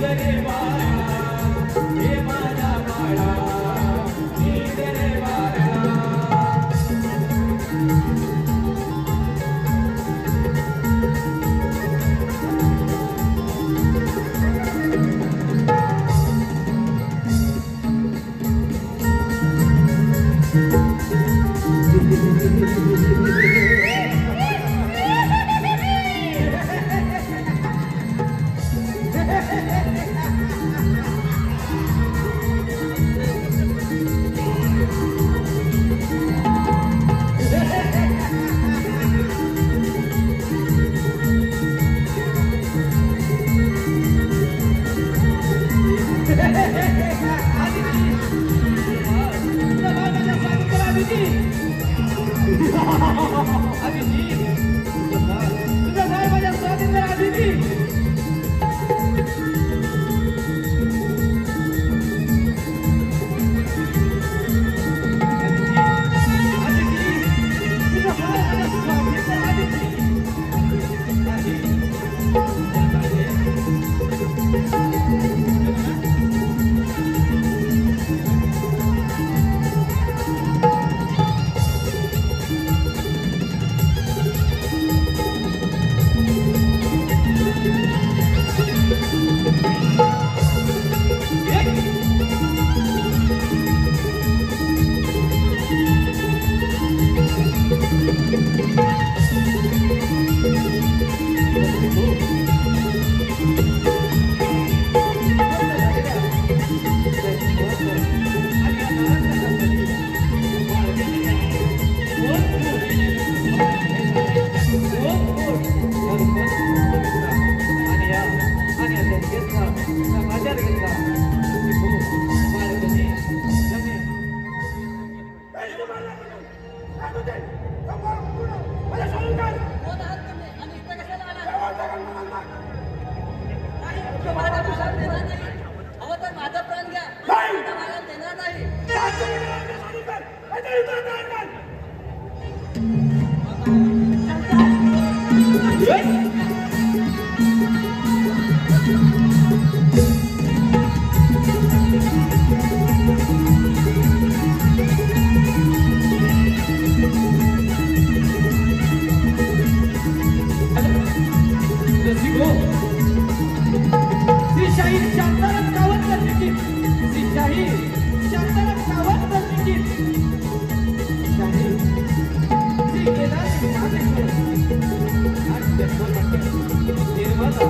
रे बाळा हे माझा बाळा नीट रे बाळा माझा प्राण घ्या मला देणार नाही श्री शांताराम सावंत लिखित श्री शांताराम सावंत लिखित शाहीर श्री केदारी नामेश्वर आणि निर्माता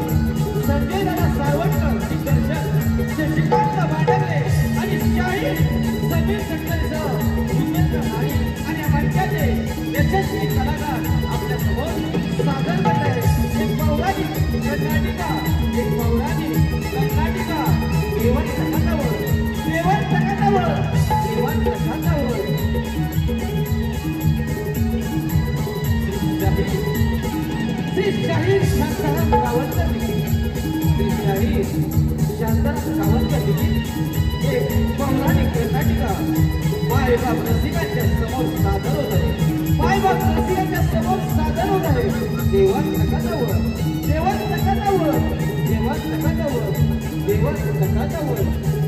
संजय दादा सावंत दिग्दर्शक शशिकांत वाडगरे आणि शाहीर समीर खटकरेसह जितेंद्र नाईक आणि या मंचाचे यशस्वी कलाकार आपल्या समोर सादर करत आहेत एक पौराणिक कर्नाटिका देवांच्या खांद्यावर श्री शाहीर शांताराम सावंत श्री शाहीर शांताराम सावंत एक पौराणिक कर्नाटिका मायबाप रसिकांच्या समोर सादर होत आहे मायबाप रसिकांच्या समोर सादर होत आहे देवांच्या खांद्यावर देवांच्या खांद्यावर देवांच्या खांद्यावर देवांच्या खांद्यावर